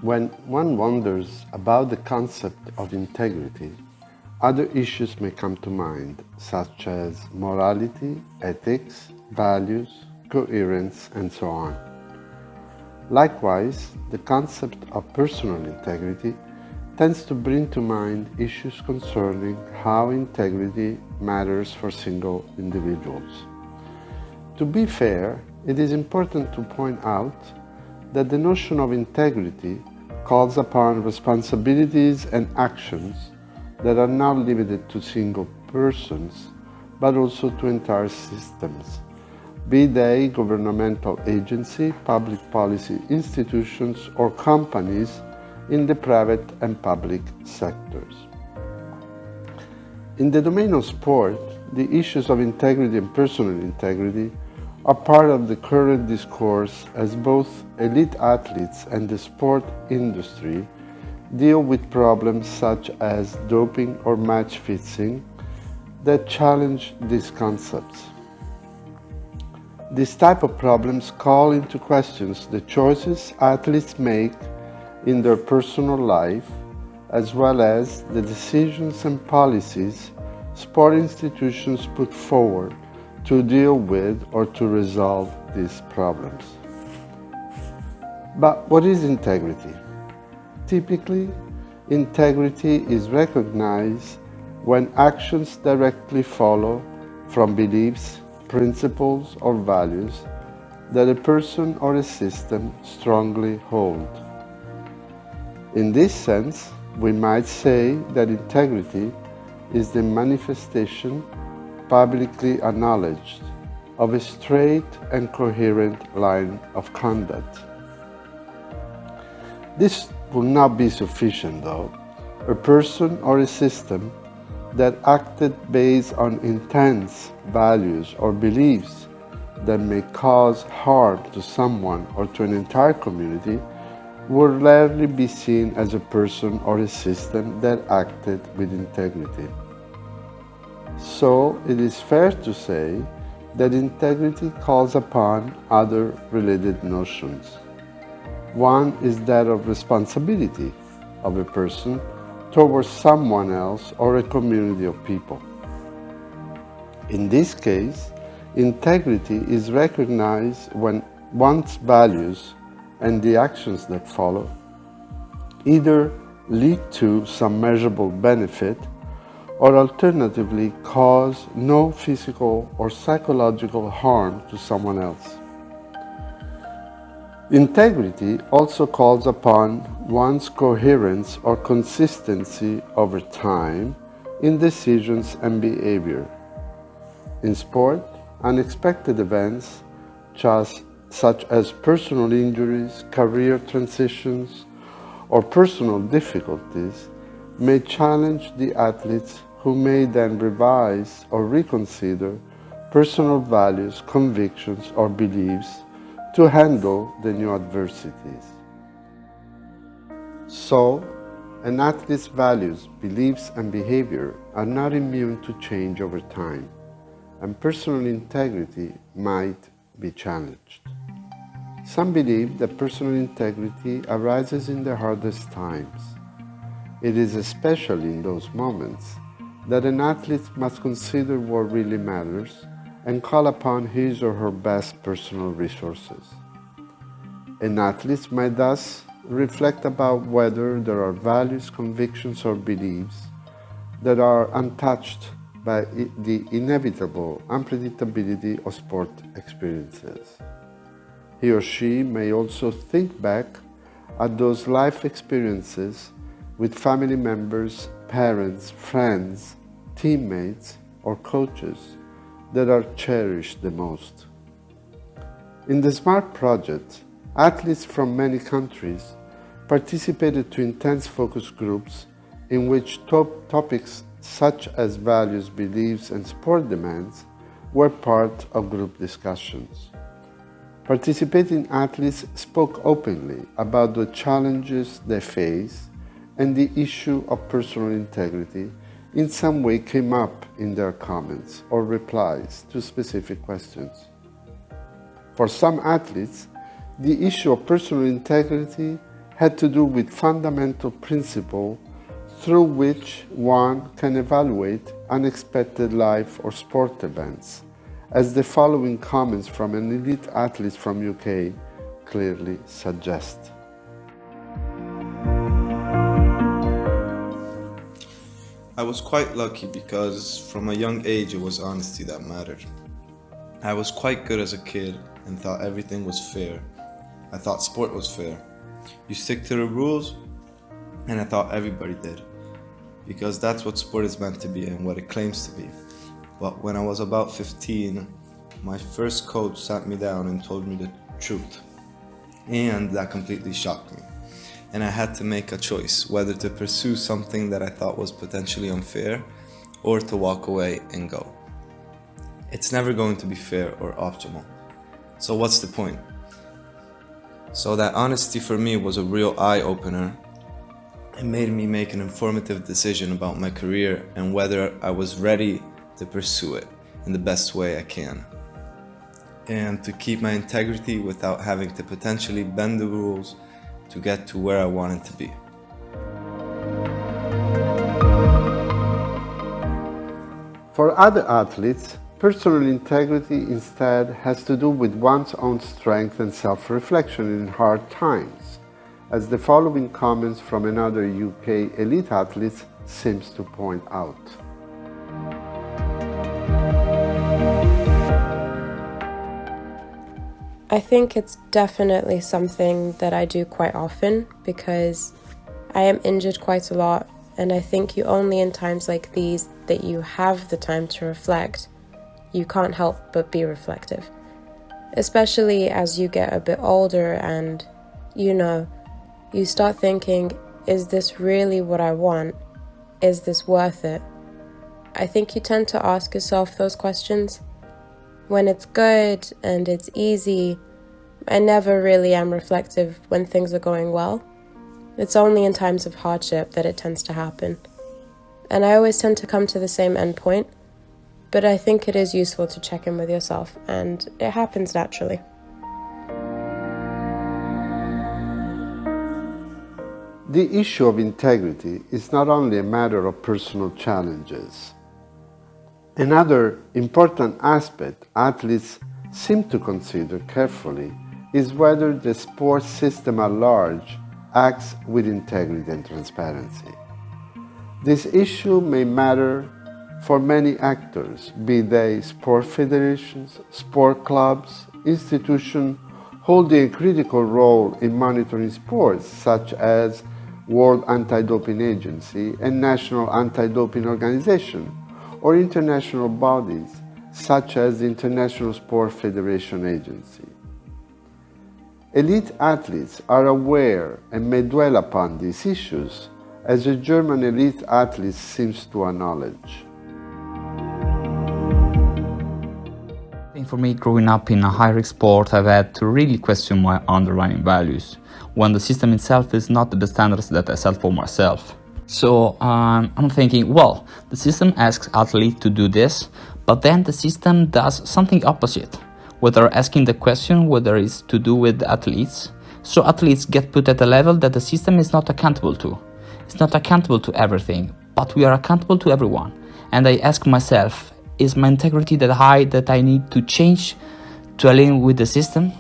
When one wonders about the concept of integrity, other issues may come to mind, such as morality, ethics, values, coherence, and so on. Likewise, the concept of personal integrity tends to bring to mind issues concerning how integrity matters for single individuals. To be fair, it is important to point out that the notion of integrity calls upon responsibilities and actions that are not limited to single persons, but also to entire systems, be they governmental agency, public policy institutions, or companies in the private and public sectors. In the domain of sport, the issues of integrity and personal integrity are part of the current discourse as both elite athletes and the sport industry deal with problems such as doping or match fixing that challenge these concepts. These type of problems call into questions the choices athletes make in their personal life, as well as the decisions and policies sport institutions put forward to deal with or to resolve these problems. But what is integrity? Typically, integrity is recognized when actions directly follow from beliefs, principles, or values that a person or a system strongly hold. In this sense, we might say that integrity is the manifestation, publicly acknowledged, of a straight and coherent line of conduct. This will not be sufficient, though. A person or a system that acted based on intents, values, or beliefs that may cause harm to someone or to an entire community will rarely be seen as a person or a system that acted with integrity. So it is fair to say that integrity calls upon other related notions. One is that of responsibility of a person towards someone else or a community of people. In this case, integrity is recognized when one's values and the actions that follow either lead to some measurable benefit or alternatively cause no physical or psychological harm to someone else. Integrity also calls upon one's coherence or consistency over time in decisions and behavior. In sport, unexpected events such as personal injuries, career transitions, or personal difficulties may challenge the athletes, who may then revise or reconsider personal values, convictions, or beliefs to handle the new adversities. So, an athlete's values, beliefs, and behavior are not immune to change over time, and personal integrity might be challenged. Some believe that personal integrity arises in the hardest times. It is especially in those moments that an athlete must consider what really matters and call upon his or her best personal resources. An athlete might thus reflect about whether there are values, convictions, or beliefs that are untouched by the inevitable unpredictability of sport experiences. He or she may also think back at those life experiences with family members, parents, friends, teammates, or coaches that are cherished the most. In the SMART project, athletes from many countries participated to intense focus groups in which topics such as values, beliefs, and sport demands were part of group discussions. Participating athletes spoke openly about the challenges they face, and the issue of personal integrity in some way came up in their comments or replies to specific questions. For some athletes, the issue of personal integrity had to do with fundamental principle through which one can evaluate unexpected life or sport events, as the following comments from an elite athlete from UK clearly suggest. I was quite lucky because from a young age it was honesty that mattered. I was quite good as a kid and thought everything was fair. I thought sport was fair. You stick to the rules, and I thought everybody did, because that's what sport is meant to be and what it claims to be. But when I was about 15, my first coach sat me down and told me the truth, and that completely shocked me. And I had to make a choice, whether to pursue something that I thought was potentially unfair or to walk away and go. It's never going to be fair or optimal. So what's the point? So that honesty for me was a real eye-opener. It made me make an informative decision about my career and whether I was ready to pursue it in the best way I can, and to keep my integrity without having to potentially bend the rules to get to where I wanted to be. For other athletes, personal integrity instead has to do with one's own strength and self-reflection in hard times, as the following comments from another UK elite athlete seems to point out. I think it's definitely something that I do quite often because I am injured quite a lot, and I think you only in times like these that you have the time to reflect. You can't help but be reflective, especially as you get a bit older and, you start thinking, is this really what I want? Is this worth it? I think you tend to ask yourself those questions. When it's good and it's easy, I never really am reflective when things are going well. It's only in times of hardship that it tends to happen. And I always tend to come to the same end point, but I think it is useful to check in with yourself, and it happens naturally. The issue of integrity is not only a matter of personal challenges. Another important aspect athletes seem to consider carefully is whether the sports system at large acts with integrity and transparency. This issue may matter for many actors, be they sport federations, sport clubs, institutions holding a critical role in monitoring sports, such as World Anti-Doping Agency and National Anti-Doping Organization, or international bodies such as the International Sport Federation Agency. Elite athletes are aware and may dwell upon these issues, as a German elite athlete seems to acknowledge. I think for me, growing up in a high-risk sport, I've had to really question my underlying values, when the system itself is not the standards that I set for myself. So I'm thinking, well, the system asks athletes to do this, but then the system does something opposite. Whether asking the question whether it's to do with athletes, so athletes get put at a level that the system is not accountable to. It's not accountable to everything, but we are accountable to everyone. And I ask myself, is my integrity that high that I need to change to align with the system?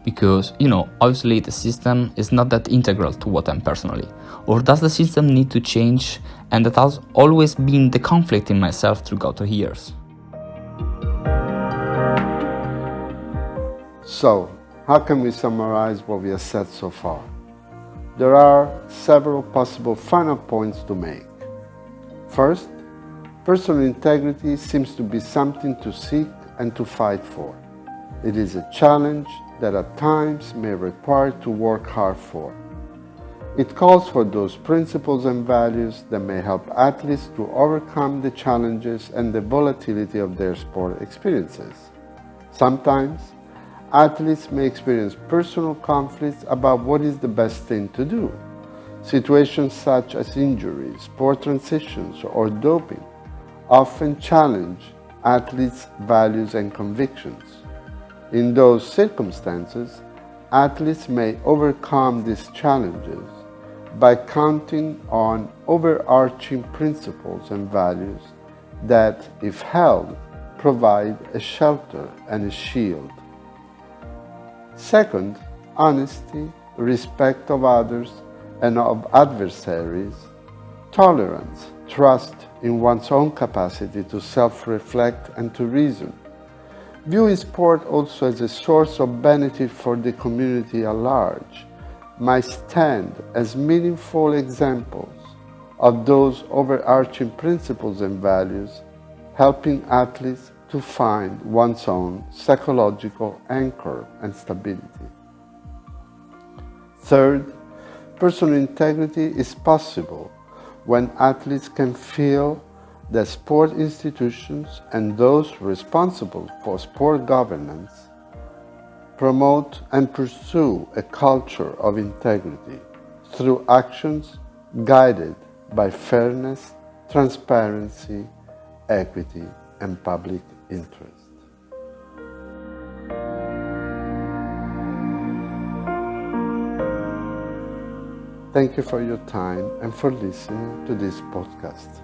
Because, obviously the system is not that integral to what I'm personally. Or does the system need to change? And that has always been the conflict in myself throughout the years. So, how can we summarize what we have said so far? There are several possible final points to make. First, personal integrity seems to be something to seek and to fight for. It is a challenge that at times may require to work hard for. It calls for those principles and values that may help athletes to overcome the challenges and the volatility of their sport experiences. Sometimes, athletes may experience personal conflicts about what is the best thing to do. Situations such as injuries, sport transitions, or doping often challenge athletes' values and convictions. In those circumstances, athletes may overcome these challenges by counting on overarching principles and values that, if held, provide a shelter and a shield. Second, honesty, respect of others and of adversaries, tolerance, trust in one's own capacity to self-reflect and to reason. Viewing sport also as a source of benefit for the community at large might stand as meaningful examples of those overarching principles and values, helping athletes to find one's own psychological anchor and stability. Third, personal integrity is possible when athletes can feel that sport institutions and those responsible for sport governance promote and pursue a culture of integrity through actions guided by fairness, transparency, equity, and public interest. Thank you for your time and for listening to this podcast.